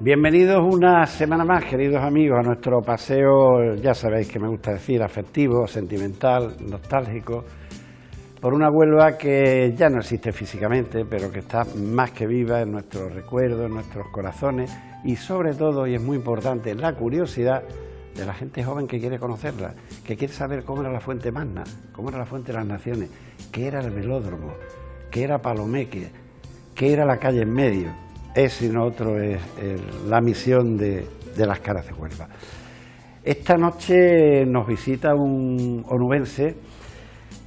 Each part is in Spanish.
Bienvenidos una semana más, queridos amigos, a nuestro paseo, ya sabéis que me gusta decir, afectivo, sentimental, nostálgico, por una Huelva que ya no existe físicamente, pero que está más que viva en nuestros recuerdos, en nuestros corazones y sobre todo, y es muy importante, la curiosidad de la gente joven que quiere conocerla, que quiere saber cómo era la Fuente Magna, cómo era la Fuente de las Naciones, qué era el velódromo, qué era Palomeque, qué era la calle en medio. Ese y no otro es la misión de las Caras de Huelva. Esta noche nos visita un onubense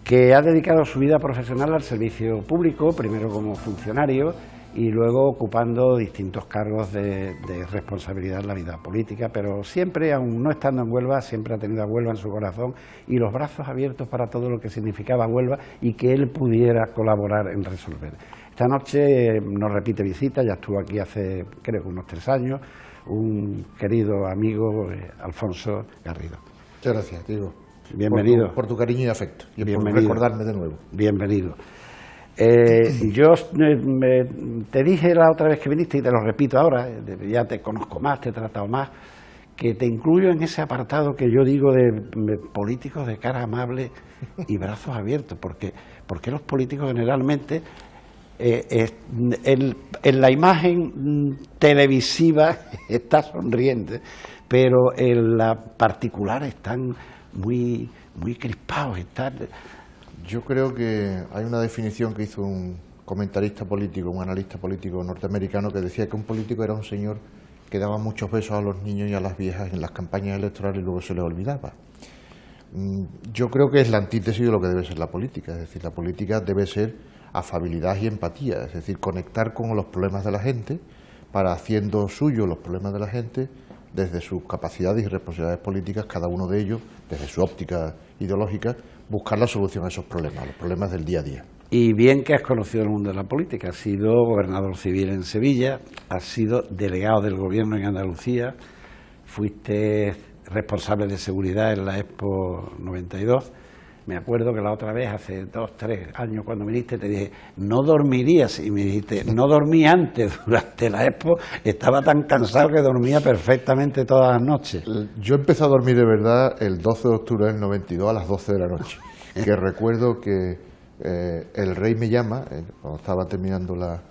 que ha dedicado su vida profesional al servicio público, primero como funcionario y luego ocupando distintos cargos de responsabilidad en la vida política, pero siempre, aun no estando en Huelva, siempre ha tenido a Huelva en su corazón y los brazos abiertos para todo lo que significaba Huelva y que él pudiera colaborar en resolver. Esta noche nos repite visita, ya estuvo aquí hace, creo, unos 3 años, un querido amigo, Alfonso Garrido. Muchas gracias, Diego. Bienvenido. Por tu cariño y afecto. Y Bienvenido. por recordarme de nuevo. Bienvenido. Yo te dije la otra vez que viniste y te lo repito ahora, ya te conozco más, te he tratado más, que te incluyo en ese apartado que yo digo de políticos de cara amable y brazos abiertos, porque los políticos generalmente en la imagen televisiva está sonriente, pero en la particular están muy crispados. Yo creo que hay una definición que hizo un comentarista político, un analista político norteamericano, que decía que un político era un señor que daba muchos besos a los niños y a las viejas en las campañas electorales y luego se les olvidaba. Yo creo que es la antítesis de lo que debe ser la política, es decir, la política debe ser afabilidad y empatía, es decir, conectar con los problemas de la gente para, haciendo suyo los problemas de la gente desde sus capacidades y responsabilidades políticas, cada uno de ellos, desde su óptica ideológica, buscar la solución a esos problemas, los problemas del día a día. Y bien que has conocido el mundo de la política, has sido gobernador civil en Sevilla, has sido delegado del gobierno en Andalucía, fuiste responsable de seguridad en la Expo 92. Me acuerdo que la otra vez, hace 2, 3 años, cuando viniste, te dije, no dormirías, y me dijiste, no dormí antes, durante la Expo, estaba tan cansado que dormía perfectamente todas las noches. Yo empecé a dormir de verdad el 12 de octubre del 92 a las 12 de la noche, que recuerdo que el rey me llama, cuando estaba terminando la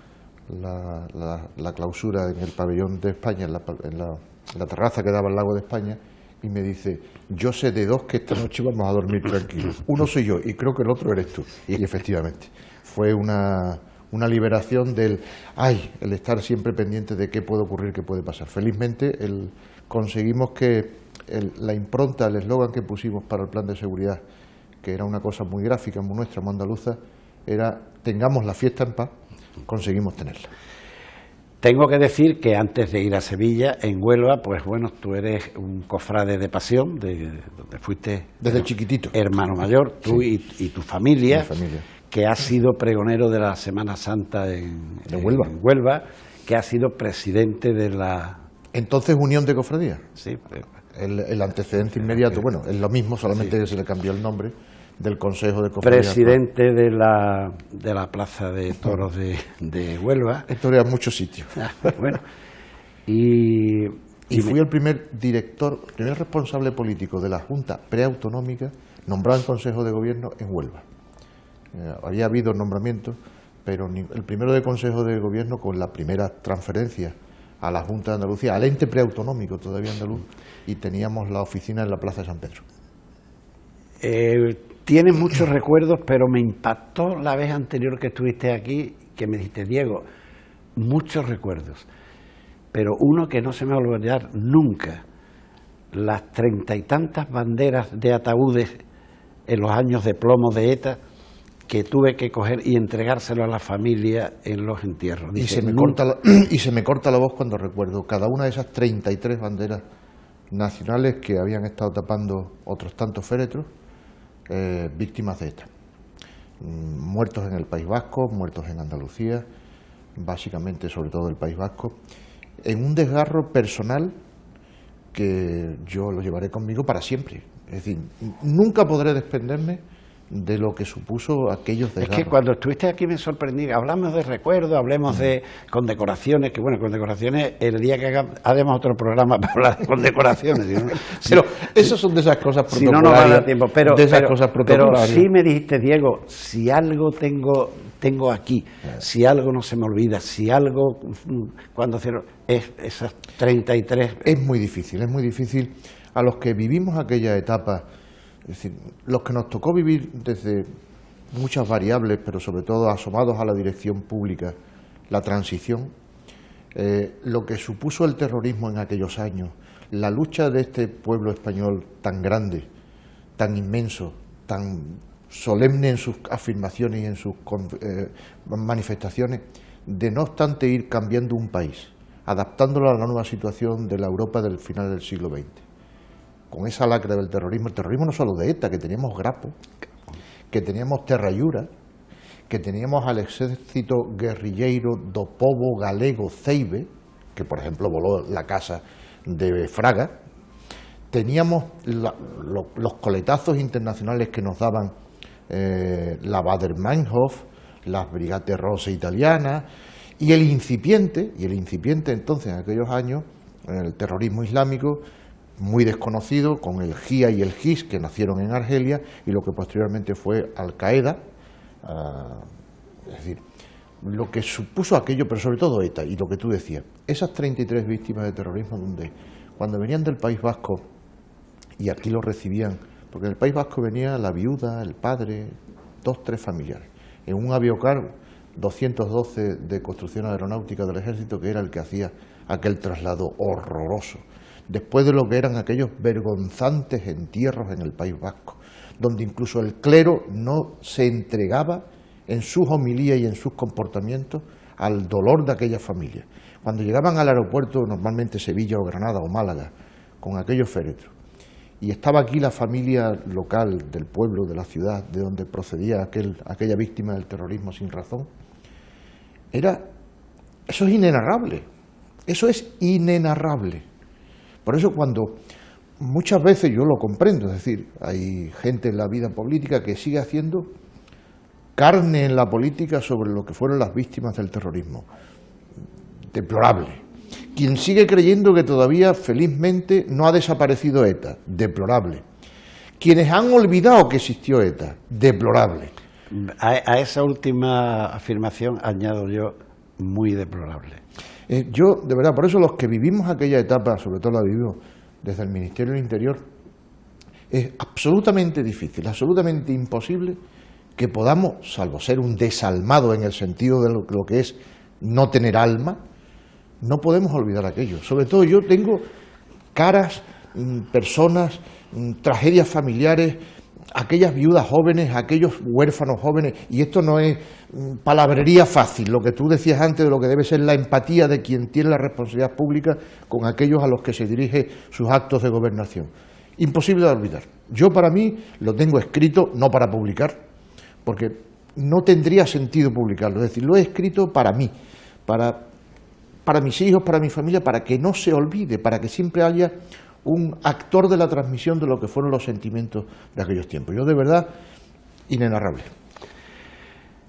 clausura en el pabellón de España, en la terraza que daba al lago de España, y me dice, yo sé de 2 que esta noche vamos a dormir tranquilos. Uno soy yo y creo que el otro eres tú. Y efectivamente, fue una liberación del el estar siempre pendiente de qué puede ocurrir, qué puede pasar. Felizmente conseguimos que la impronta, el eslogan que pusimos para el plan de seguridad, que era una cosa muy gráfica, muy nuestra, muy andaluza, era tengamos la fiesta en paz, conseguimos tenerla. Tengo que decir que antes de ir a Sevilla, en Huelva, pues bueno, tú eres un cofrade de pasión, donde fuiste desde chiquitito, hermano mayor, tú sí. y tu familia, mi familia, que has sido pregonero de la Semana Santa en Huelva, que has sido presidente de la... Entonces Unión de Cofradías. Sí. El antecedente inmediato, bueno, es lo mismo, solamente que se le cambió el nombre, del Consejo de Cofradías. Presidente de la Plaza de Toros de Huelva. Esto era en muchos sitios. Bueno, y fui el primer primer responsable político de la Junta Preautonómica nombrado en Consejo de Gobierno en Huelva. Había habido nombramientos, pero el primero de Consejo de Gobierno con la primera transferencia a la Junta de Andalucía, al ente preautonómico todavía andaluz, y teníamos la oficina en la Plaza de San Pedro. Tienes muchos recuerdos, pero me impactó la vez anterior que estuviste aquí, que me dijiste, Diego, muchos recuerdos, pero uno que no se me va a olvidar nunca, las 30 y tantas banderas de ataúdes en los años de plomo de ETA, que tuve que coger y entregárselo a la familia en los entierros. Y se me corta la voz cuando recuerdo cada una de esas 33 banderas nacionales que habían estado tapando otros tantos féretros, víctimas de ETA, muertos en el País Vasco, muertos en Andalucía, básicamente sobre todo el País Vasco, en un desgarro personal que yo lo llevaré conmigo para siempre. Es decir, nunca podré desprenderme de lo que supuso aquellos desgarros. Es que cuando estuviste aquí me sorprendí. Hablamos de recuerdos, hablemos de condecoraciones, que bueno, condecoraciones, el día que hagamos otro programa para hablar de condecoraciones. ¿No? Pero esas son de esas cosas protocolarias. Si no nos va a dar tiempo. Pero sí me dijiste, Diego, si algo tengo aquí, si algo no se me olvida, si algo, cuando cierro, es esas 33... Es muy difícil. A los que vivimos aquella etapa, es decir, los que nos tocó vivir desde muchas variables, pero sobre todo asomados a la dirección pública, la transición, lo que supuso el terrorismo en aquellos años, la lucha de este pueblo español tan grande, tan inmenso, tan solemne en sus afirmaciones y en sus manifestaciones, de no obstante ir cambiando un país, adaptándolo a la nueva situación de la Europa del final del siglo XX. Con esa lacra del terrorismo, el terrorismo no solo de ETA, que teníamos Grapo, que teníamos Terra Iura, que teníamos al ejército guerrilleiro do Povo Galego Ceibe, que por ejemplo voló la casa de Fraga, teníamos los coletazos internacionales que nos daban la Baader-Meinhof, las Brigate Rosse italianas, y el incipiente entonces en aquellos años, el terrorismo islámico, muy desconocido, con el GIA y el GIS, que nacieron en Argelia, y lo que posteriormente fue Al-Qaeda, es decir, lo que supuso aquello, pero sobre todo ETA, y lo que tú decías, esas 33 víctimas de terrorismo, donde cuando venían del País Vasco, y aquí los recibían, porque del País Vasco venía la viuda, el padre, 2, 3 familiares, en un aviocar 212 de construcción aeronáutica del ejército, que era el que hacía aquel traslado horroroso, después de lo que eran aquellos vergonzantes entierros en el País Vasco, donde incluso el clero no se entregaba en sus homilías y en sus comportamientos al dolor de aquellas familias. Cuando llegaban al aeropuerto, normalmente Sevilla o Granada o Málaga, con aquellos féretros, y estaba aquí la familia local del pueblo, de la ciudad, de donde procedía aquella víctima del terrorismo sin razón, eso es inenarrable, eso es inenarrable. Por eso cuando muchas veces yo lo comprendo, es decir, hay gente en la vida política que sigue haciendo carne en la política sobre lo que fueron las víctimas del terrorismo. Deplorable. Quien sigue creyendo que todavía felizmente no ha desaparecido ETA. Deplorable. Quienes han olvidado que existió ETA. Deplorable. A esa última afirmación añado yo muy deplorable. Yo, de verdad, por eso los que vivimos aquella etapa, sobre todo la vivimos desde el Ministerio del Interior, es absolutamente difícil, absolutamente imposible que podamos, salvo ser un desalmado en el sentido de lo que es no tener alma, no podemos olvidar aquello. Sobre todo yo tengo caras, personas, tragedias familiares, aquellas viudas jóvenes, aquellos huérfanos jóvenes, y esto no es palabrería fácil, lo que tú decías antes de lo que debe ser la empatía de quien tiene la responsabilidad pública con aquellos a los que se dirige sus actos de gobernación. Imposible de olvidar. Yo para mí lo tengo escrito, no para publicar, porque no tendría sentido publicarlo, es decir, lo he escrito para mí, para mis hijos, para mi familia, para que no se olvide, para que siempre haya un actor de la transmisión de lo que fueron los sentimientos de aquellos tiempos. Yo, de verdad, inenarrable.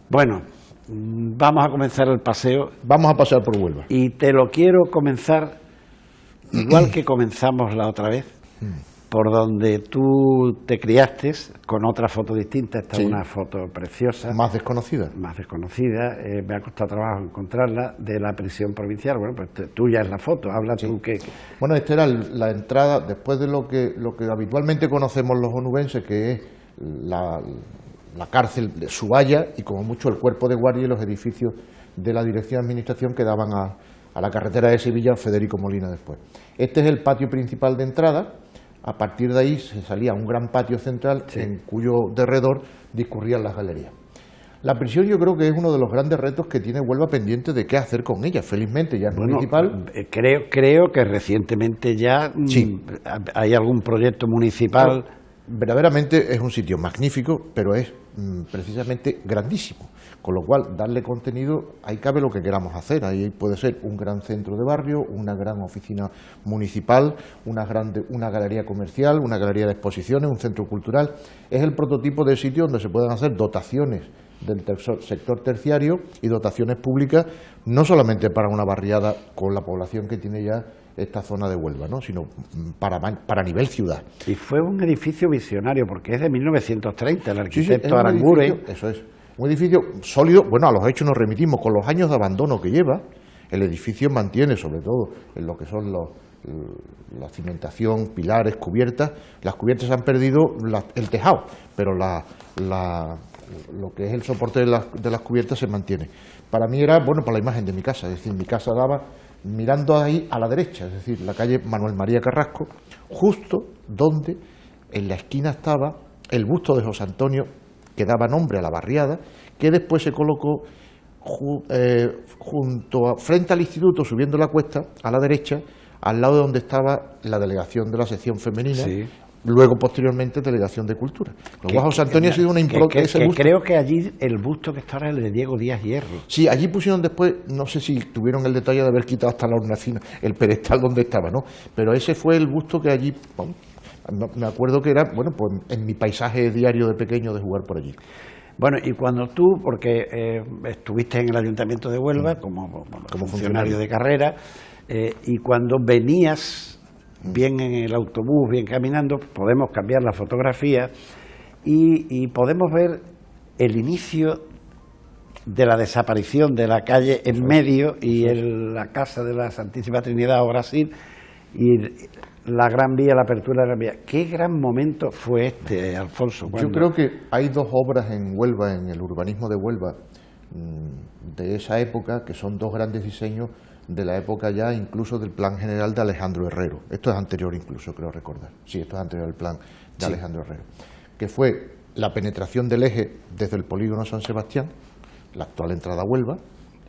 Bueno, vamos a comenzar el paseo. Vamos a pasar por Huelva. Y te lo quiero comenzar igual que comenzamos la otra vez, por donde tú te criaste, con otra foto distinta. Esta es una foto preciosa. Más desconocida. Más desconocida. Me ha costado trabajo encontrarla, de la prisión provincial. Bueno, pues tuya es la foto. Habla tú que... Bueno, esta era la entrada, después de lo que habitualmente conocemos los onubenses, que es la cárcel de Subaya y como mucho el cuerpo de guardia y los edificios de la Dirección de Administración que daban a la carretera de Sevilla, Federico Molina después. Este es el patio principal de entrada. A partir de ahí se salía un gran patio central en cuyo derredor discurrían las galerías. La prisión yo creo que es uno de los grandes retos que tiene Huelva pendiente de qué hacer con ella. Felizmente ya es municipal. Creo que recientemente ya hay algún proyecto municipal. verdaderamente es un sitio magnífico, pero es precisamente grandísimo, con lo cual darle contenido, ahí cabe lo que queramos hacer, ahí puede ser un gran centro de barrio, una gran oficina municipal, una galería comercial, una galería de exposiciones, un centro cultural. Es el prototipo de sitio donde se pueden hacer dotaciones del sector terciario y dotaciones públicas, no solamente para una barriada con la población que tiene ya esta zona de Huelva, ¿no?, sino para nivel ciudad. Y fue un edificio visionario, porque es de 1930, el arquitecto Aranguren. Eso es, un edificio sólido. Bueno, a los hechos nos remitimos, con los años de abandono que lleva, el edificio mantiene, sobre todo en lo que son la cimentación, pilares, cubiertas. Las cubiertas han perdido el tejado, pero lo que es el soporte de las cubiertas se mantiene. Para mí era, bueno, para la imagen de mi casa, es decir, mi casa daba mirando ahí a la derecha, es decir, la calle Manuel María Carrasco, justo donde en la esquina estaba el busto de José Antonio, que daba nombre a la barriada, que después se colocó frente al instituto, subiendo la cuesta, a la derecha, al lado de donde estaba la delegación de la sección femenina. Sí. Luego, posteriormente, Delegación de Cultura. Luego, José Antonio ha sido una impronta. Creo que allí el busto que está ahora es el de Diego Díaz Hierro. Sí, allí pusieron después, no sé si tuvieron el detalle de haber quitado hasta la hornacina, el pedestal donde estaba, ¿no? Pero ese fue el busto que allí, bueno, me acuerdo que era, bueno, pues en mi paisaje diario de pequeño de jugar por allí. Bueno, y cuando tú, porque estuviste en el Ayuntamiento de Huelva como funcionario de carrera, y cuando venías bien en el autobús, bien caminando, podemos cambiar la fotografía y podemos ver el inicio de la desaparición de la calle en medio y la casa de la Santísima Trinidad o Brasil y la Gran Vía, la apertura de la Gran Vía. ¿Qué gran momento fue este, Alfonso? Yo creo que hay dos obras en Huelva, en el urbanismo de Huelva, de esa época, que son dos grandes diseños de la época ya incluso del plan general de Alejandro Herrero. Esto es anterior incluso, creo recordar. Sí, esto es anterior al plan de Alejandro Herrero. Que fue la penetración del eje desde el polígono San Sebastián, la actual entrada a Huelva.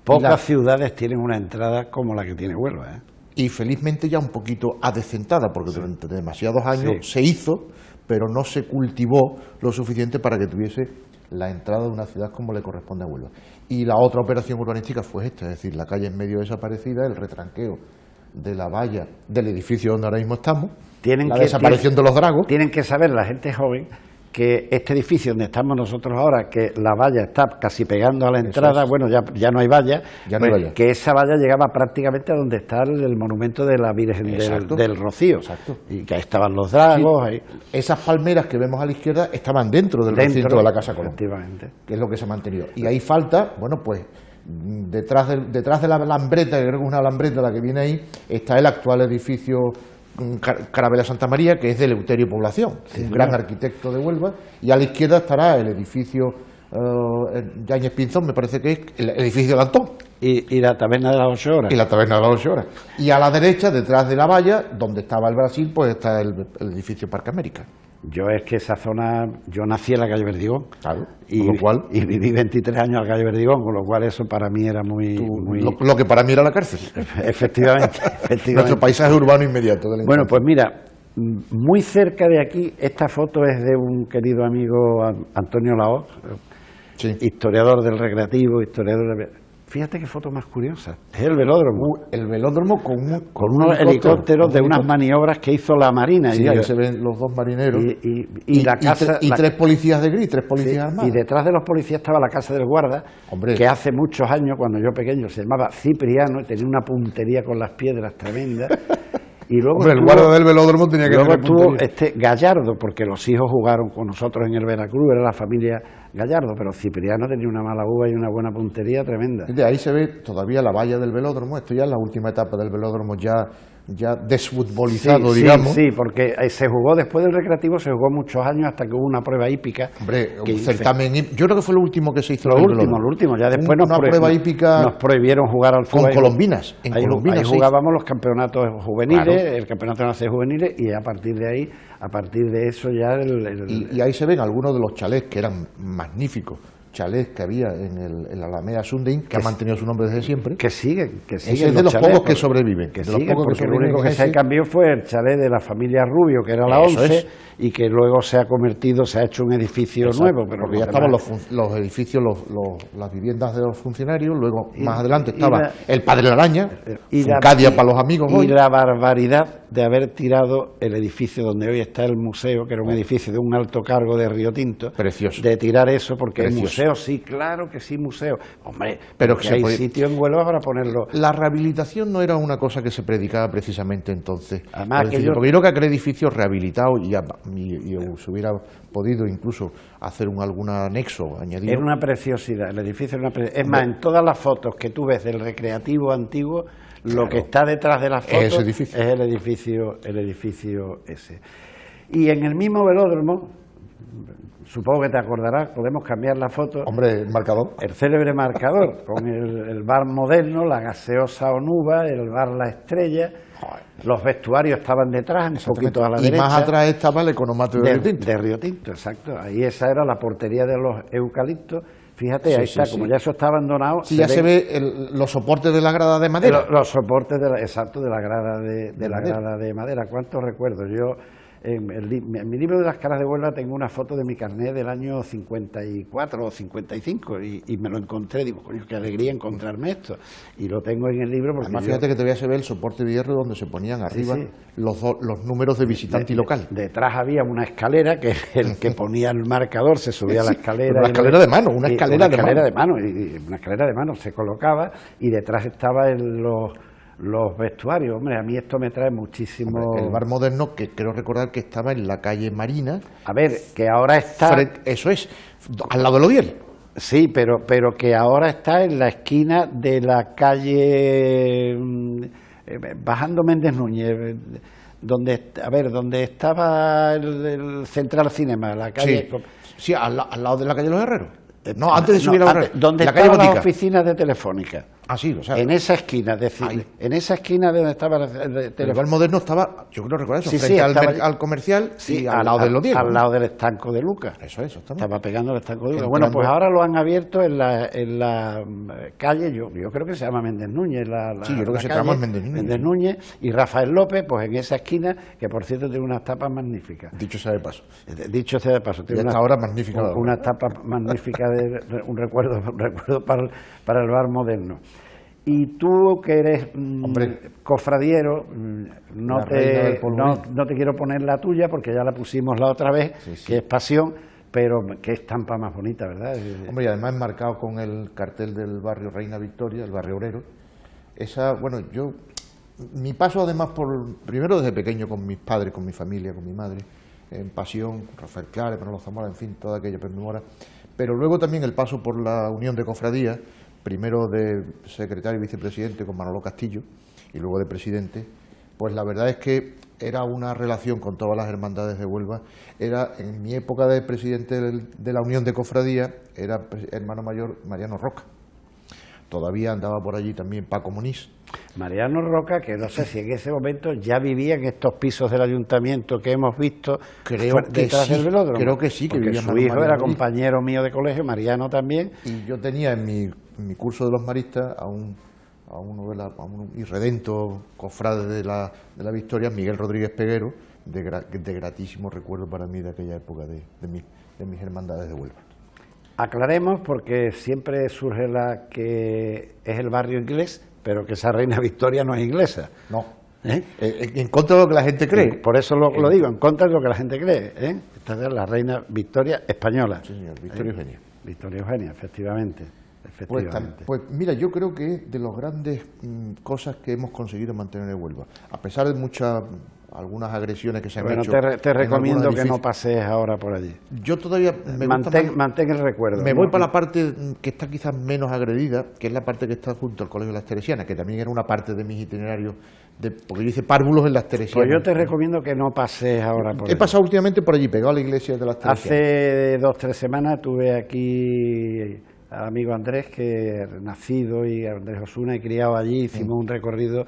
Pocas ciudades tienen una entrada como la que tiene Huelva, ¿eh? Y felizmente ya un poquito adecentada, porque durante demasiados años se hizo, pero no se cultivó lo suficiente para que tuviese la entrada de una ciudad como le corresponde a Huelva. Y la otra operación urbanística fue esta, es decir, la calle en medio desaparecida, el retranqueo de la valla del edificio donde ahora mismo estamos, desaparición de los dragos. Tienen que saber la gente joven que este edificio donde estamos nosotros ahora, que la valla está casi pegando a la entrada, bueno, ya no hay valla, que esa valla llegaba prácticamente a donde está el monumento de la Virgen del Rocío. Exacto. Y que ahí estaban los dragos. Sí, esas palmeras que vemos a la izquierda estaban dentro del recinto de la Casa Colón, efectivamente, que es lo que se ha mantenido. Y ahí falta, bueno, pues detrás de la alambreta, que creo que es una alambreta la que viene ahí, está el actual edificio Carabela Santa María, que es de Eleuterio Población, un gran arquitecto de Huelva, y a la izquierda estará el edificio Yáñez Pinzón, me parece que es el edificio de Antón. Y la taberna de las 8 horas. Y la taberna de las 8 horas. Y a la derecha, detrás de la valla, donde estaba el Brasil, pues está el edificio Parque América. Yo es que esa zona, yo nací en la calle Verdigón, claro, y viví 23 años en la calle Verdigón, con lo cual eso para mí era muy... Lo que para mí era la cárcel. Efectivamente. Nuestro paisaje urbano inmediato. Bueno, pues mira, muy cerca de aquí, esta foto es de un querido amigo, Antonio Laoz, historiador del recreativo, historiador de... Fíjate qué foto más curiosa. Es el velódromo. El velódromo con unos helicópteros de unas maniobras que hizo la Marina. Sí, ahí se ven los dos marineros. Y la casa... Y tres policías de gris, tres policías armados. Y detrás de los policías estaba la casa del guarda, que hace muchos años, cuando yo pequeño, se llamaba Cipriano, y tenía una puntería con las piedras tremenda. Y luego el guarda del velódromo tenía que tener estuvo Gallardo, porque los hijos jugaron con nosotros en el Veracruz, era la familia Gallardo, pero Cipriano tenía una mala uva y una buena puntería tremenda. De ahí se ve todavía la valla del velódromo, esto ya es la última etapa del velódromo ya desfutbolizado, digamos. Sí, porque se jugó después del recreativo, se jugó muchos años hasta que hubo una prueba hípica. Hombre, un certamen, yo creo que fue lo último que se hizo. Lo último, ya después prueba hípica nos prohibieron jugar al fútbol. Con colombinas. Ahí jugábamos los campeonatos juveniles, el campeonato nacional juveniles, y a partir de ahí, a partir de eso ya... Y ahí se ven algunos de los chalés que eran magníficos, chalés que había en la Alameda Sundein, que ha mantenido su nombre desde siempre. Que siguen. Ese es de los pocos que sobreviven. Que siguen, porque lo único que se cambió fue el chalet de la familia Rubio, que era la 11, y que luego se ha hecho un edificio nuevo. Pero porque ya estaban los edificios, las viviendas de los funcionarios, luego más adelante estaba el Padre Araña, Funcadia para los amigos hoy. Y la barbaridad de haber tirado el edificio donde hoy está el museo, que era un edificio de un alto cargo de Río Tinto. Precioso. De tirar eso, porque Precioso. el museo, sí, claro que sí, museo. Hombre, pero que hay sitio en Huelva para ponerlo. La rehabilitación no era una cosa que se predicaba precisamente entonces. Además, porque yo creo que aquel edificio rehabilitado y se hubiera podido incluso hacer algún anexo añadido. Era una preciosidad, el edificio era una preciosidad. Es más, en todas las fotos que tú ves del recreativo antiguo, lo que está detrás de las fotos es el edificio ese. Y en el mismo velódromo, supongo que te acordarás, podemos cambiar la foto. Hombre, el marcador. El célebre marcador, con el bar moderno, la gaseosa Onuba, el bar La Estrella. Los vestuarios estaban detrás, un poquito a la derecha. Y más atrás estaba el economato de Río Tinto. De Río Tinto, exacto. Ahí esa era la portería de los eucaliptos. Fíjate, ahí está, como ya eso está abandonado. Sí, ya se ve los soportes de la grada de madera. Los soportes de la grada de madera. ¿Cuántos recuerdo? Yo, en mi libro de las caras de Huelva tengo una foto de mi carnet del año 54 o 55 y me lo encontré, digo, coño, qué alegría encontrarme esto. Y lo tengo en el libro porque además, fíjate que todavía se ve el soporte de hierro donde se ponían arriba los números de visitante y local. Detrás había una escalera que el que ponía el marcador se subía a la escalera. Una escalera de mano, una escalera de mano se colocaba y detrás estaban los vestuarios. Hombre, a mí esto me trae muchísimo. Hombre, el bar moderno, que creo recordar que estaba en la calle Marina. A ver, que ahora está. Eso es, al lado del Odiel. Sí, pero que ahora está en la esquina de la calle bajando Méndez Núñez, donde estaba el Central Cinema, la calle. Sí, al lado de la calle Los Herreros. No, antes de subir a la donde estaban las oficinas de Telefónica. Ah, sí, lo sabes. En esa esquina, es decir, en esa esquina de donde estaba el bar moderno estaba, yo creo recordar eso, frente al comercial y al lado del Odiel. Al lado del estanco de Lucas. Eso, estaba pegando el estanco de Lucas. Bueno, pues ahora lo han abierto en la calle, yo creo que se llama Méndez Núñez. Sí, yo creo que se llama Méndez Núñez y Rafael López, pues en esa esquina, que por cierto tiene unas tapas magníficas. Dicho sea de paso. Tiene ahora magnífica. Una tapa magnífica, un recuerdo para el bar moderno. Y tú, que eres cofradiero, no te quiero poner la tuya porque ya la pusimos la otra vez, que es Pasión, pero qué estampa más bonita, ¿verdad? Hombre, y además enmarcado con el cartel del barrio Reina Victoria, el barrio obrero. Mi paso además primero desde pequeño con mis padres, con mi familia, con mi madre, en Pasión, con Rafael Clare, Manolo Zamora, en fin, toda aquella prememora. Pero luego también el paso por la Unión de Cofradías, primero de secretario y vicepresidente con Manolo Castillo y luego de presidente, pues la verdad es que era una relación con todas las hermandades de Huelva. En mi época de presidente de la Unión de Cofradías, era hermano mayor Mariano Roca. Todavía andaba por allí también Paco Moniz. Mariano Roca, que no sé si en ese momento ya vivía en estos pisos del ayuntamiento que hemos visto detrás del velódromo. Creo que sí, que vivía. Su hijo era compañero mío de colegio, Mariano también. Y yo tenía en mi curso de los maristas a un irredento cofrade de la Victoria, Miguel Rodríguez Peguero, de gratísimo recuerdo para mí de aquella época de mis hermandades de Huelva. Aclaremos, porque siempre surge la que es el barrio inglés, pero que esa Reina Victoria no es inglesa. No. En contra de lo que la gente cree. Por eso lo digo, en contra de lo que la gente cree. Esta es la Reina Victoria española. Sí, señor, Victoria Eugenia. Victoria Eugenia, efectivamente. Pues mira, yo creo que de las grandes cosas que hemos conseguido mantener en Huelva, a pesar de algunas agresiones que se han hecho. Te recomiendo que no pases ahora por allí. Yo todavía mantén el recuerdo. Me voy para la parte que está quizás menos agredida, que es la parte que está junto al Colegio de las Teresianas, que también era una parte de mis itinerarios, porque yo hice párvulos en las Teresianas. Pues yo te recomiendo que no pases ahora por allí. He pasado últimamente por allí, pegado a la iglesia de las Teresianas. Hace 2 o 3 semanas tuve aquí al amigo Andrés, que es nacido, y Andrés Osuna, y criado allí. Hicimos un recorrido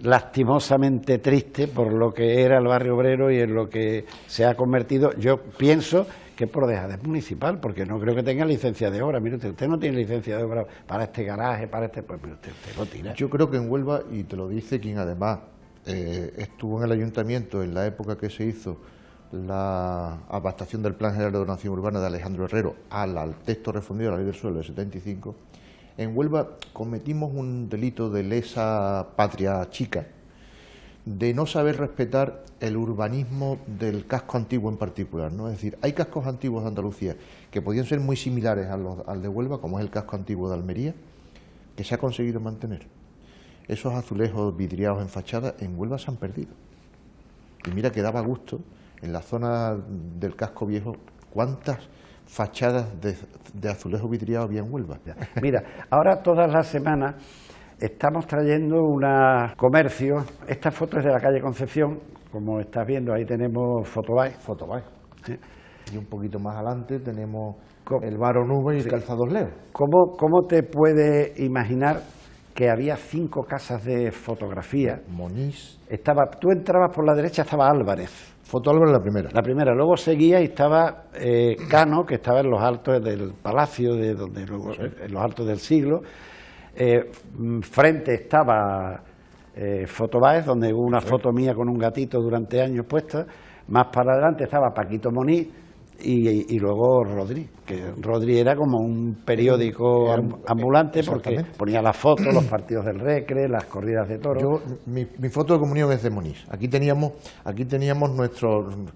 lastimosamente triste por lo que era el barrio obrero y en lo que se ha convertido. Yo pienso que por dejadez municipal, porque no creo que tenga licencia de obra. Mire usted no tiene licencia de obra para este garaje, para este... Pues mire usted lo tira. Yo creo que en Huelva, y te lo dice quien además estuvo en el ayuntamiento en la época que se hizo la adaptación del Plan General de Ordenación Urbana de Alejandro Herrero al texto refundido de la Ley del Suelo del 75, en Huelva cometimos un delito de lesa patria chica, de no saber respetar el urbanismo del casco antiguo en particular, ¿no? Es decir, hay cascos antiguos de Andalucía que podían ser muy similares al de Huelva, como es el casco antiguo de Almería, que se ha conseguido mantener. Esos azulejos vidriados en fachada en Huelva se han perdido. Y mira que daba gusto, en la zona del casco viejo, cuántas fachadas de azulejo vidriado había en Huelva. Mira, ahora todas las semanas estamos trayendo unos comercios. Esta foto es de la calle Concepción, como estás viendo, ahí tenemos Fotobay. Sí. Y un poquito más adelante tenemos el Bar Nube y el Calzados Leo. ¿Cómo te puedes imaginar que había 5 casas de fotografía? Monís. Tú entrabas por la derecha, estaba Álvarez. Foto Álvarez la primera. La primera, luego seguía y estaba Cano, que estaba en los altos del palacio, en los altos del siglo. Frente estaba Fotobáez, donde hubo una foto mía con un gatito durante años puesta. Más para adelante estaba Paquito Monís y luego Rodri, que Rodri era como un periódico ambulante porque ponía las fotos, los partidos del Recre, las corridas de toros. Mi foto de comunión es de Monís. Aquí teníamos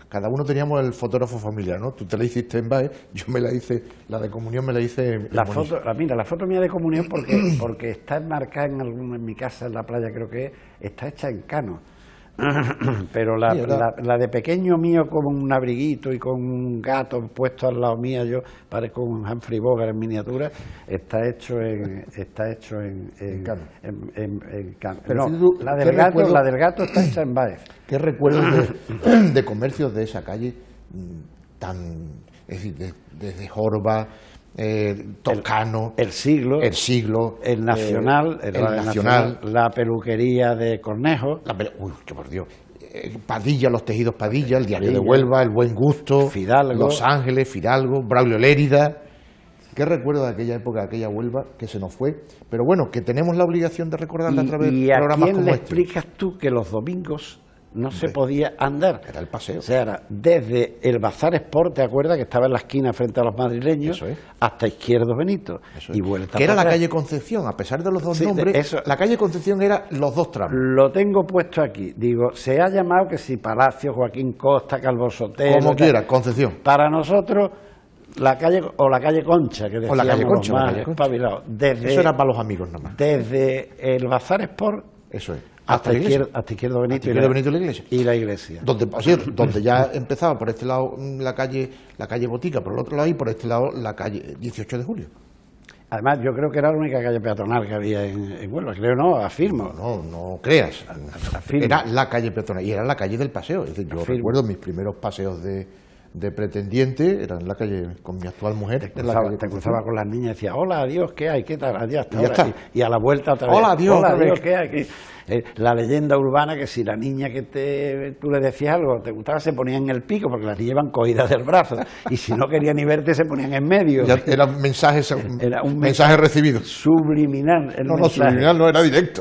cada uno teníamos el fotógrafo familiar, ¿no? Tú te la hiciste en Baez, yo me la hice, la de comunión me la hice en Monís. La foto mía de comunión porque está enmarcada en mi casa en la playa, creo que está hecha en Cano. Pero la de pequeño mío con un abriguito y con un gato puesto al lado mío, yo parezco un Humphrey Bogart en miniatura, está hecho en Cano. No, la del gato está hecha en Baez. ¿Qué recuerdos de comercios de esa calle es decir, desde Jorba, Toscano, el Siglo, el Nacional, la peluquería de Cornejo, uy, que por Dios, Padilla, los tejidos Padilla, el Diario de Huelva, El Buen Gusto, Fidalgo, Los Ángeles, Fidalgo, Braulio Lérida. ¿Qué recuerdo de aquella época, de aquella Huelva que se nos fue? Pero bueno, que tenemos la obligación de recordarla a través de programas como este. ¿Y a quién le explicas tú que los domingos no se podía andar? Era el paseo. O sea, era desde el Bazar Sport, ¿te acuerdas? Que estaba en la esquina frente a los madrileños, hasta Izquierdo Benito. Y vuelta. Que era la calle Concepción, a pesar de los dos nombres, la calle Concepción era los dos tramos. Lo tengo puesto aquí. Digo, se ha llamado que si Palacio, Joaquín Costa, Calvo Sotelo... Como quiera, Concepción. Para nosotros, la calle Concha, que decíamos la calle Concha, los más espabilados. Eso era para los amigos nada más. Desde el Bazar Sport... Eso es. Hasta Izquierdo Benito y la iglesia. Donde ya empezaba por este lado la calle Botica, por el otro lado, y por este lado la calle 18 de Julio. Además, yo creo que era la única calle peatonal que había en Huelva, creo, no, afirmo. No creas. Afirmo. Era la calle peatonal y era la calle del paseo. Es decir, yo recuerdo mis primeros paseos de pretendiente, era en la calle con mi actual mujer. Te cruzaba con las niñas y decía, hola, adiós, ¿qué hay? ¿Qué tal? Adiós, y a la vuelta otra vez. Hola, adiós, ¿qué hay? La leyenda urbana que si la niña que tú le decías algo te gustaba se ponía en el pico porque las niñas iban cogidas del brazo y si no querían ni verte se ponían en medio. Ya era un mensaje recibido. Subliminal. Subliminal no, era directo.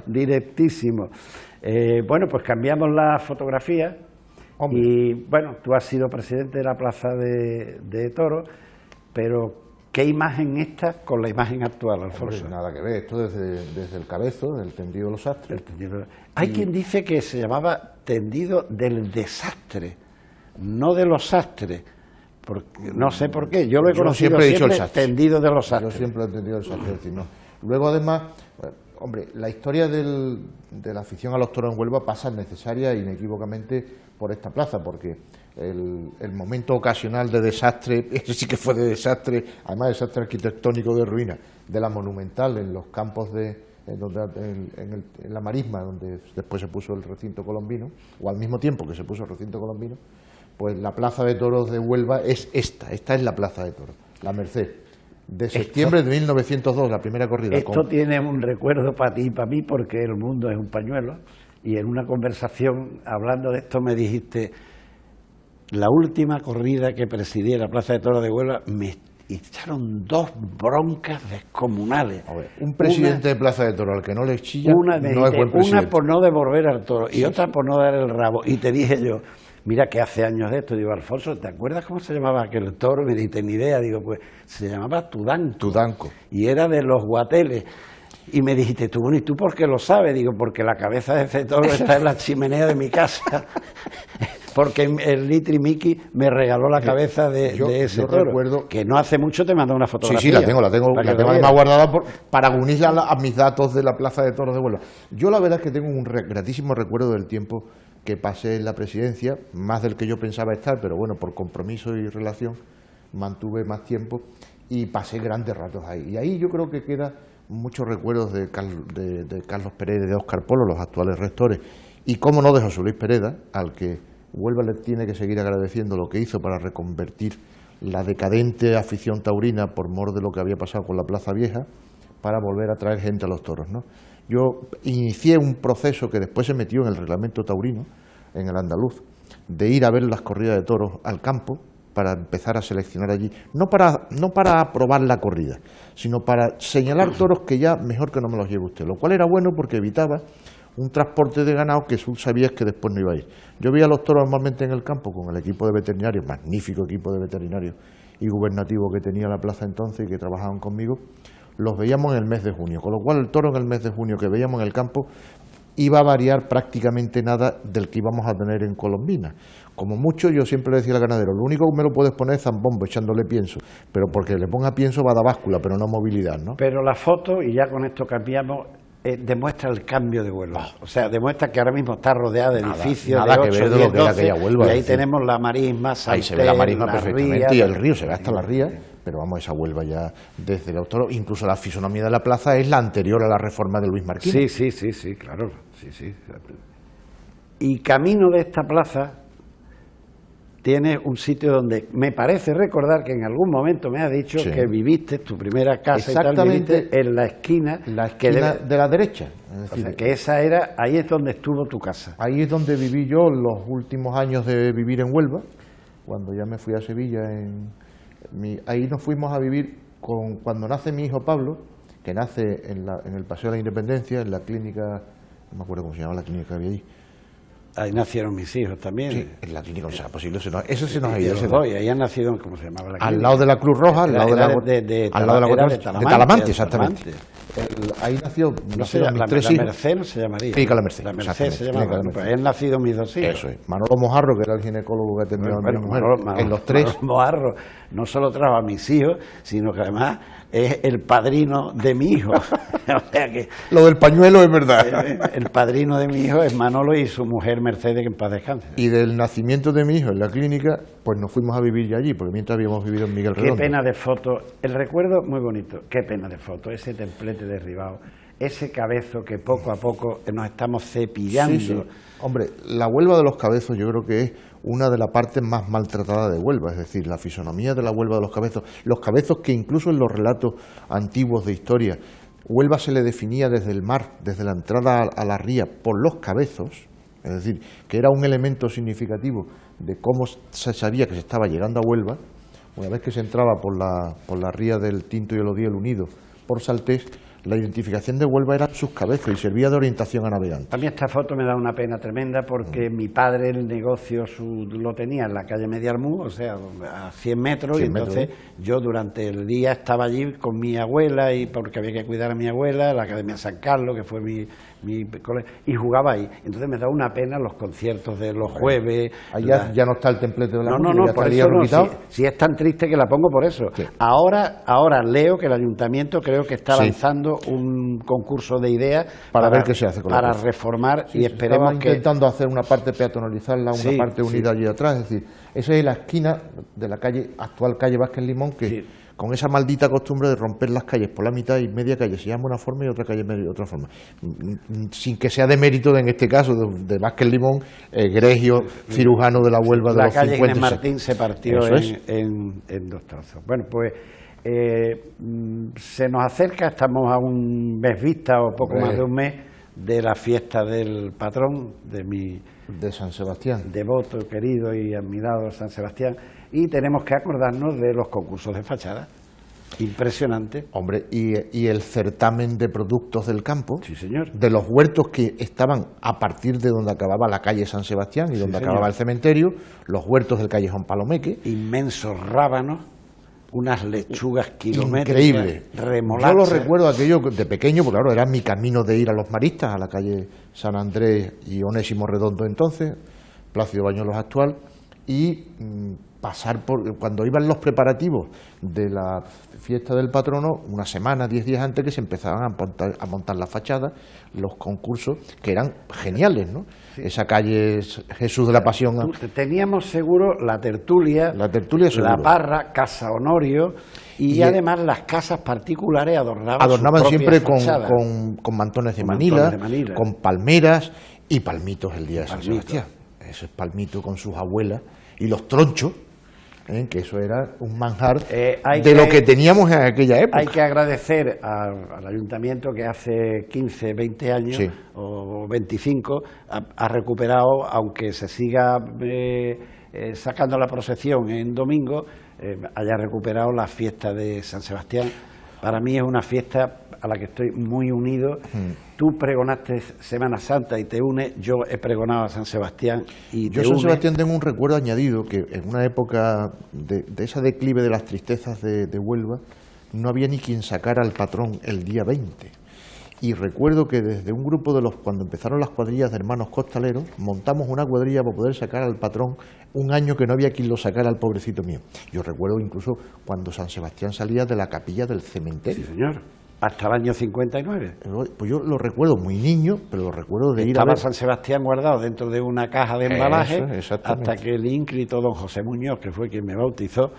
Directísimo. Bueno, pues cambiamos la fotografía. Hombre. Y bueno, tú has sido presidente de la Plaza de Toros, pero ¿qué imagen esta con la imagen actual, Alfonso? Hombre, nada que ver, esto desde el Cabezo, del tendido de los Sastres. Hay quien dice que se llamaba tendido del desastre, no de los sastres, no sé por qué, yo lo he conocido siempre tendido de los sastres. Yo siempre he entendido el sastre, es decir, no. Luego además, hombre, la historia de la afición a los toros en Huelva pasa necesaria e inequívocamente por esta plaza, porque el momento ocasional de desastre, ese sí que fue de desastre, además desastre arquitectónico de ruina, de la Monumental en los campos en la marisma, donde después se puso el recinto colombino, o al mismo tiempo que se puso el recinto colombino, pues la plaza de toros de Huelva es esta es la plaza de toros, la Merced. De septiembre de 1902, la primera corrida. Esto tiene un recuerdo para ti y para mí porque el mundo es un pañuelo y en una conversación hablando de esto me dijiste, la última corrida que presidí en la Plaza de Toros de Huelva, me echaron 2 broncas descomunales. A ver, un presidente de Plaza de Toros al que no le chilla una, no es buen presidente. Una por no devolver al toro y otra por no dar el rabo. Y te dije yo, mira que hace años de esto, digo, Alfonso, ¿te acuerdas cómo se llamaba aquel toro? Me dijiste, ni idea, digo, pues se llamaba Tudanco. Tudanco. Y era de los Guateles. Y me dijiste, tú, bueno, ¿y tú por qué lo sabes? Digo, porque la cabeza de ese toro está en la chimenea de mi casa. Porque el Litri Miki me regaló la cabeza de ese toro. Recuerdo que no hace mucho te mandó una fotografía. Sí, la tengo además guardada para unirla a mis datos de la Plaza de Toros de Huelva. Yo la verdad es que tengo un gratísimo recuerdo del tiempo que pasé en la presidencia, más del que yo pensaba estar, pero bueno, por compromiso y relación mantuve más tiempo y pasé grandes ratos ahí. Y ahí yo creo que queda muchos recuerdos de Carlos Pereda y de Óscar Polo, los actuales rectores, y cómo no de José Luis Pereda, al que Huelva le tiene que seguir agradeciendo lo que hizo para reconvertir la decadente afición taurina por mor de lo que había pasado con la Plaza Vieja, para volver a traer gente a los toros, ¿no? Yo inicié un proceso que después se metió en el reglamento taurino, en el andaluz, de ir a ver las corridas de toros al campo, para empezar a seleccionar allí, no para aprobar la corrida, sino para señalar toros que ya mejor que no me los lleve usted, lo cual era bueno porque evitaba un transporte de ganado que tú sabías que después no iba a ir. Yo veía a los toros normalmente en el campo con el equipo de veterinarios, magnífico equipo de veterinarios y gubernativo que tenía la plaza entonces y que trabajaban conmigo, los veíamos en el mes de junio, con lo cual el toro en el mes de junio que veíamos en el campo iba a variar prácticamente nada del que íbamos a tener en Colombina. Como mucho, yo siempre le decía al ganadero, lo único que me lo puedes poner es zambombo, echándole pienso, pero porque le ponga pienso va a dar báscula, pero no movilidad, ¿no? Pero la foto, y ya con esto cambiamos, demuestra el cambio de Huelva. O sea, demuestra que ahora mismo está rodeada de edificios nada de 8, que ver de 10, lo que era 12, aquella Huelva. y ahí tenemos la marisma, ahí se ve la marisma perfectamente, y el río, se ve hasta la ría, pero vamos, esa Huelva ya desde los toros, incluso la fisonomía de la plaza es la anterior a la reforma de Luis Marquina. Sí, claro, sí. Y camino de esta plaza tiene un sitio donde me parece recordar que en algún momento me has dicho que viviste tu primera casa y tal, viviste en la esquina de la derecha. Es decir, o sea, que esa era, ahí es donde estuvo tu casa. Ahí es donde viví yo los últimos años de vivir en Huelva, cuando ya me fui a Sevilla. Ahí nos fuimos a vivir cuando nace mi hijo Pablo, que nace en el Paseo de la Independencia, en la clínica, no me acuerdo cómo se llama la clínica que había allí. Ahí nacieron mis hijos también. Sí, en la clínica, o sea, posible, eso se nos ha ido. Ahí han nacido, ¿cómo se llamaba la clínica? Al lado de la Cruz Roja, al lado de Talamante, exactamente. Ahí nació, no sé, la Merced no se llamaría. Clínica La Merced. La Merced se llamaba. Pues han nacido mis 2 hijos. Eso es. Manolo Mojarro, que era el ginecólogo que atendió a mi mujer, en los 3. Manolo Mojarro no solo trajo a mis hijos, sino que además es el padrino de mi hijo. O sea que lo del pañuelo es verdad. El padrino de mi hijo es Manolo y su mujer Mercedes, que en paz descanse. Y del nacimiento de mi hijo en la clínica, pues nos fuimos a vivir ya allí, porque mientras habíamos vivido en Miguel Redondo. Qué pena de foto, el recuerdo muy bonito, qué pena de foto, ese templete derribado, ese cabezo que poco a poco nos estamos cepillando. Sí. Hombre, la Huelva de los Cabezos yo creo que es una de las partes más maltratadas de Huelva, es decir, la fisonomía de la Huelva de los cabezos que incluso en los relatos antiguos de historia, Huelva se le definía desde el mar, desde la entrada a la ría, por los cabezos, es decir, que era un elemento significativo de cómo se sabía que se estaba llegando a Huelva. Una vez que se entraba por la ría del Tinto y el Odiel unido por Saltés, la identificación de Huelva eran sus cabezos y servía de orientación a navegantes. A mí esta foto me da una pena tremenda porque mi padre el negocio lo tenía en la calle Medialmú, o sea, a 100 metros, y entonces yo durante el día estaba allí con mi abuela, y porque había que cuidar a mi abuela, la Academia San Carlos, que fue mi colegio, y jugaba ahí. Entonces me da una pena los conciertos de los jueves. Ahí ya no está el templete de la música, no, por eso no, si es tan triste que la pongo por eso. Sí. Ahora leo que el ayuntamiento creo que está lanzando un concurso de ideas para ver qué se hace con para reformar, y esperemos que... intentando hacer una parte peatonalizarla, una parte unida allí atrás, es decir, esa es la esquina de la actual calle Vázquez Limón, que con esa maldita costumbre de romper las calles por la mitad, y media calle se llama una forma y otra calle de otra forma, sin que sea de mérito en este caso de Vázquez Limón, egregio cirujano de la Huelva de los 50. La calle Inés Martín se partió en 2 trozos. Bueno, pues se nos acerca, estamos a un mes vista o poco más de un mes de la fiesta del patrón de mi de San Sebastián. Devoto, querido y admirado San Sebastián. Y tenemos que acordarnos de los concursos de fachada. Impresionante. Hombre, y el certamen de productos del campo, Sí, señor. de los huertos que estaban a partir de donde acababa la calle San Sebastián y donde Sí, acababa señor. el cementerio, los huertos del callejón Palomeque. Inmensos rábanos, unas lechugas kilométricas, Increíble. remolachas. Yo lo recuerdo aquello de pequeño, porque claro, era mi camino de ir a los maristas, a la calle San Andrés y Onésimo Redondo entonces, Plácido Bañuelos actual, y pasar por, cuando iban los preparativos de la fiesta del patrono, una semana, 10 días antes que se empezaban a montar las fachadas, los concursos, que eran geniales, ¿no? Sí. Esa calle Jesús de la Pasión. Teníamos seguro la tertulia, seguro. la parra, Casa Honorio y además las casas particulares adornaban sus siempre propias fachadas. con mantones de Con Manila, mantones de Manila. con palmeras y palmitos el día de San Palmitos. Sebastián. Ese palmito con sus abuelas y los tronchos, que eso era un manjar lo que teníamos en aquella época. Hay que agradecer al ayuntamiento que hace 15, 20 años Sí. o 25 ha recuperado, aunque se siga sacando la procesión en domingo, haya recuperado la fiesta de San Sebastián. Para mí es una fiesta a la que estoy muy unido. Tú pregonaste Semana Santa y te une, yo he pregonado a San Sebastián y Yo te San une. Sebastián tengo un recuerdo añadido, que en una época de esa declive de las tristezas de Huelva, no había ni quien sacara al patrón el día 20. Y recuerdo que desde un grupo cuando empezaron las cuadrillas de hermanos costaleros, montamos una cuadrilla para poder sacar al patrón un año que no había quien lo sacara al pobrecito mío. Yo recuerdo incluso cuando San Sebastián salía de la capilla del cementerio. Sí, señor. Hasta el año 59. Pues yo lo recuerdo muy niño, pero lo recuerdo de ir a Estaba ver. San Sebastián guardado dentro de una caja de embalaje Eso, exactamente. hasta que el ínclito don José Muñoz, que fue quien me bautizó,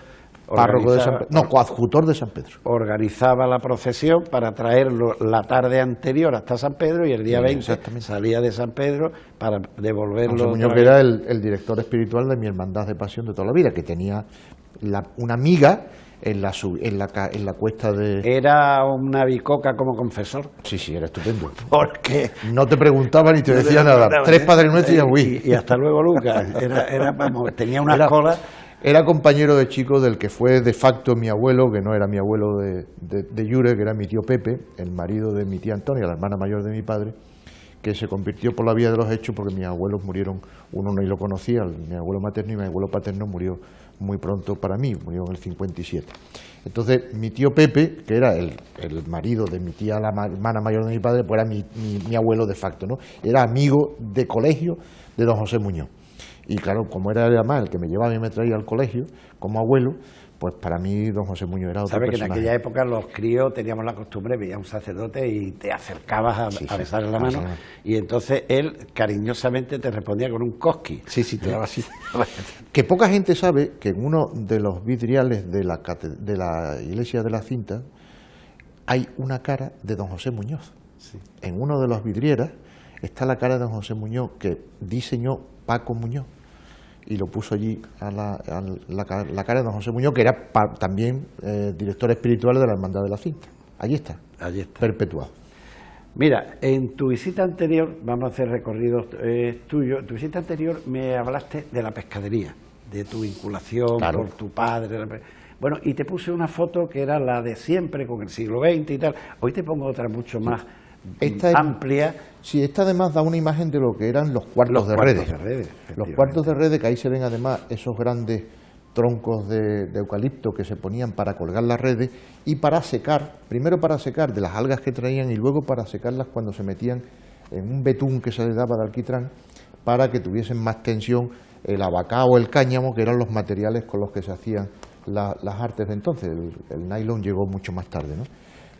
Párroco de San Pedro, no, coadjutor de San Pedro. organizaba la procesión para traerlo la tarde anterior hasta San Pedro y el día 20 exactamente. salía de San Pedro para devolverlo. José Muñoz, otra que vez. era el director espiritual de mi hermandad de pasión de toda la vida, que tenía una amiga en la cuesta de... Era una bicoca como confesor. Sí, era estupendo. Porque No te preguntaba ni te decía nada. preguntaban, 3 Padres Nuestros y ya fui. y hasta luego, Lucas. Vamos, tenía unas colas. Era compañero de chico del que fue de facto mi abuelo, que no era mi abuelo de Llure, que era mi tío Pepe, el marido de mi tía Antonia, la hermana mayor de mi padre, que se convirtió por la vía de los hechos porque mis abuelos murieron, uno no lo conocía, mi abuelo materno y mi abuelo paterno murió muy pronto para mí, murió en el 57. Entonces mi tío Pepe, que era el marido de mi tía, la hermana mayor de mi padre, pues era mi abuelo de facto, ¿no? Era amigo de colegio de don José Muñoz. Y claro, como era además el que me llevaba y me traía al colegio como abuelo, pues para mí don José Muñoz era otro Sabes que en personaje. aquella época los críos teníamos la costumbre, veía a un sacerdote y te acercabas a besarle la mano, y entonces él cariñosamente te respondía con un cosqui. Sí, te daba así. Que poca gente sabe que en uno de los vidriales de la iglesia de la Cinta hay una cara de don José Muñoz. Sí. En uno de los vidrieras está la cara de don José Muñoz que diseñó Paco Muñoz y lo puso allí a la cara de don José Muñoz, que era también director espiritual de la Hermandad de la Cinta. Allí está, perpetuado. Mira, en tu visita anterior, vamos a hacer recorridos tuyos, en tu visita anterior me hablaste de la pescadería, de tu vinculación por tu padre. Bueno, y te puse una foto que era la de siempre, con el siglo XX y tal. Hoy te pongo otra mucho más amplia. Sí, esta además da una imagen de lo que eran los cuartos de redes. Los cuartos de redes, que ahí se ven además esos grandes troncos de eucalipto que se ponían para colgar las redes y para secar, primero para secar de las algas que traían y luego para secarlas cuando se metían en un betún que se les daba de alquitrán para que tuviesen más tensión el abacao o el cáñamo, que eran los materiales con los que se hacían las artes de entonces. El nylon llegó mucho más tarde, ¿no?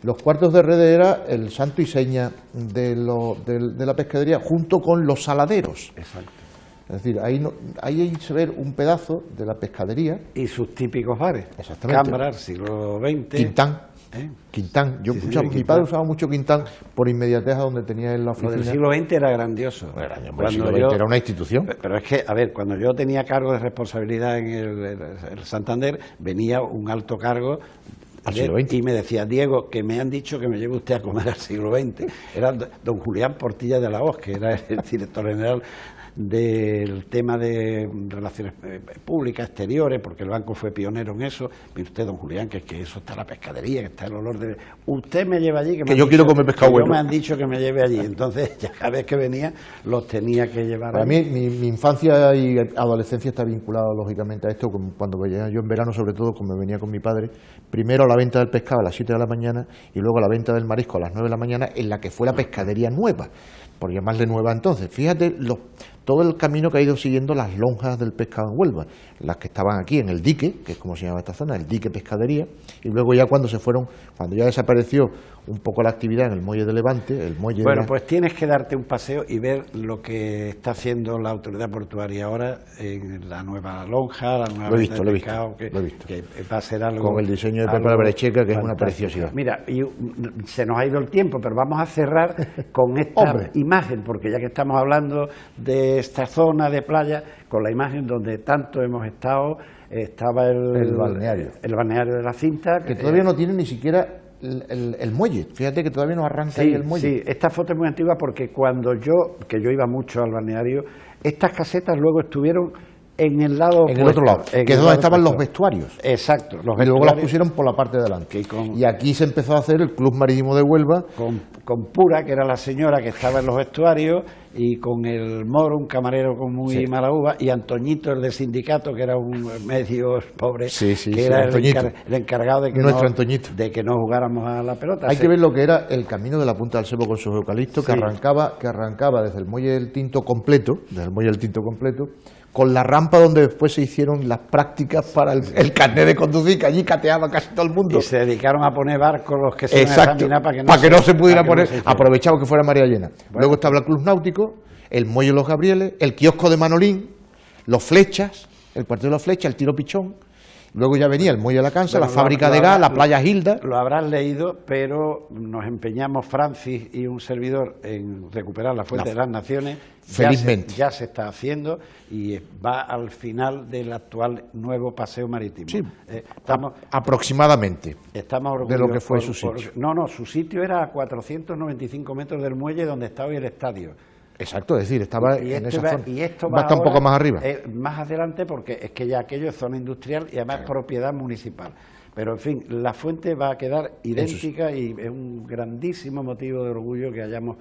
Los cuartos de redes era el santo y seña de la pescadería, junto con los saladeros. Exacto. Es decir, ahí se ve un pedazo de la pescadería. Y sus típicos bares. Exactamente. Cámara, siglo XX. Quintán. ¿Eh? Quintán. Yo Sí, escuchaba, señor, mi padre usaba mucho Quintán por inmediatez a donde tenía él la oficina. Lo del siglo XX era grandioso. El siglo XX era una institución. Pero es que, a ver, cuando yo tenía cargo de responsabilidad en el Santander, venía un alto cargo al siglo XX. Y me decía, Diego, que me han dicho que me lleve usted a comer al siglo XX. Era don Julián Portilla de la Hoz, que era el director general del tema de relaciones públicas, exteriores, porque el banco fue pionero en eso. Mire usted, don Julián, que eso está la pescadería, que está el olor de... Usted me lleva allí, que yo quiero comer pescado bueno. Me han dicho que me lleve allí. Entonces, ya cada vez que venía, los tenía que llevar. Para mí, mi infancia y adolescencia está vinculada, lógicamente, a esto. Cuando venía yo en verano, sobre todo, cuando venía con mi padre, primero a la venta del pescado a las 7 de la mañana y luego a la venta del marisco a las 9 de la mañana, en la que fue la pescadería nueva, por llamarle nueva entonces. Fíjate todo el camino que ha ido siguiendo las lonjas del pescado en Huelva, las que estaban aquí en el dique, que es como se llama esta zona, el dique pescadería, y luego ya cuando ya desapareció un poco la actividad en el muelle de Levante, el muelle pues tienes que darte un paseo y ver lo que está haciendo la autoridad portuaria ahora en la nueva lonja, la nueva lo he visto, que va a ser algo... Con el diseño de Pepe Brecheca, que es una preciosidad. Mira, se nos ha ido el tiempo, pero vamos a cerrar con esta imagen, porque ya que estamos hablando de esta zona de playa, con la imagen donde tanto hemos estado, estaba el balneario de la Cinta. Que todavía no tiene ni siquiera el muelle, fíjate que todavía no arranca ahí el muelle. Sí, esta foto es muy antigua porque cuando yo iba mucho al balneario, estas casetas luego estuvieron en el lado opuesto, en el otro lado, que es donde estaban los vestuarios. Exacto. Y luego las pusieron por la parte de adelante. Y aquí se empezó a hacer el Club Marítimo de Huelva. Con Pura, que era la señora que estaba en los vestuarios, y con el Moro, un camarero con muy mala uva, y Antoñito, el de sindicato, que era un medio pobre, que era el encargado de que no jugáramos a la pelota. Hay que ver lo que era el camino de la Punta del Sebo con sus eucaliptos, que arrancaba desde el muelle del Tinto completo, con la rampa donde después se hicieron las prácticas para el carnet de conducir, que allí cateaba casi todo el mundo. Y se dedicaron a poner barcos los que se iban a examinar para que no se pudiera poner, aprovechado que fuera María Llena. Bueno. Luego estaba el Club Náutico, el Muelle de los Gabrieles, el kiosco de Manolín, los Flechas, el cuartel de los Flechas, el Tiro Pichón. Luego ya venía el Muelle de la Cansa, la fábrica de gas, la playa Gilda. Lo habrán leído, pero nos empeñamos, Francis y un servidor, en recuperar la Fuente de las Naciones. Felizmente. Ya se está haciendo y va al final del actual nuevo paseo marítimo. Sí, aproximadamente. Estamos de lo que fue su sitio. Su sitio era a 495 metros del muelle donde está hoy el estadio. Exacto, es decir, estaba en esa zona. Y esto va un poco más arriba. Más adelante, porque es que ya aquello es zona industrial y además propiedad municipal. Pero, en fin, la fuente va a quedar idéntica y es un grandísimo motivo de orgullo que hayamos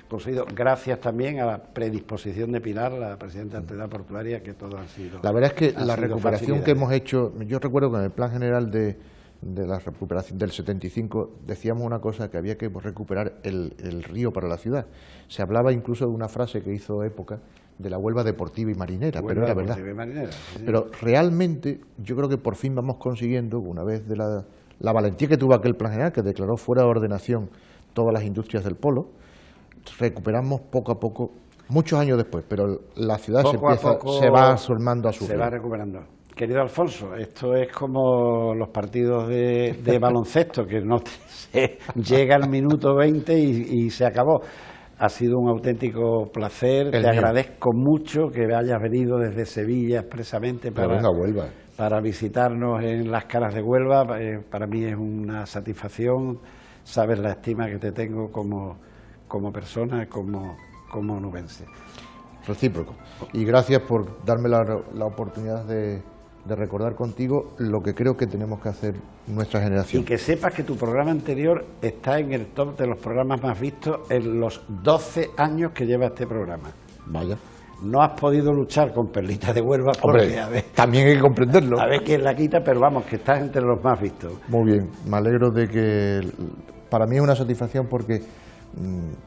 conseguido, gracias también a la predisposición de Pilar, la presidenta de la Autoridad Portuaria, que todo ha sido... La verdad es que la recuperación que hemos hecho, yo recuerdo que en el Plan General de la recuperación del 75 decíamos una cosa, que había que recuperar el río para la ciudad. Se hablaba incluso de una frase que hizo época de la Huelva deportiva y marinera, pero era verdad. Sí. Pero realmente yo creo que por fin vamos consiguiendo, una vez de la valentía que tuvo aquel Plan General, que declaró fuera de ordenación todas las industrias del polo, recuperamos poco a poco, muchos años después, pero la ciudad se va formando a su ritmo. Se va recuperando. Querido Alfonso, esto es como los partidos de baloncesto, que no llega al minuto 20 y se acabó. Ha sido un auténtico placer, te agradezco mucho que hayas venido desde Sevilla expresamente para visitarnos en las Calas de Huelva. Para mí es una satisfacción, sabes la estima que te tengo como persona, como onubense. Recíproco. Y gracias por darme la oportunidad de recordar contigo lo que creo que tenemos que hacer nuestra generación. Y que sepas que tu programa anterior está en el top de los programas más vistos en los 12 años que lleva este programa. Vaya. No has podido luchar con Perlitas de Huelva porque, hombre, también hay que comprenderlo. A ver quién la quita, pero vamos, que estás entre los más vistos. Muy bien, me alegro de que... Para mí es una satisfacción porque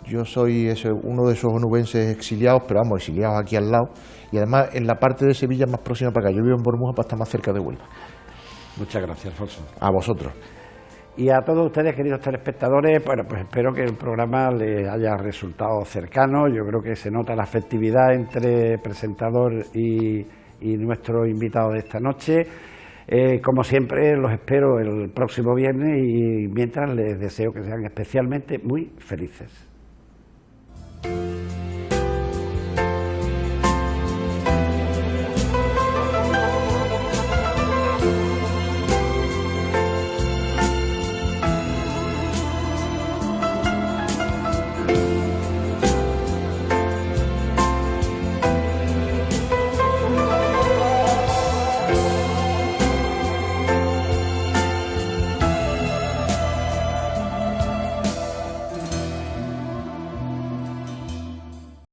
yo soy uno de esos onubenses exiliados, pero vamos, exiliados aquí al lado, y además en la parte de Sevilla más próxima para acá. Yo vivo en Bormuja para estar más cerca de Huelva. Muchas gracias, Alfonso. A vosotros. Y a todos ustedes, queridos telespectadores, bueno, pues espero que el programa les haya resultado cercano. Yo creo que se nota la afectividad entre presentador y nuestro invitado de esta noche. Como siempre, los espero el próximo viernes y mientras les deseo que sean especialmente muy felices.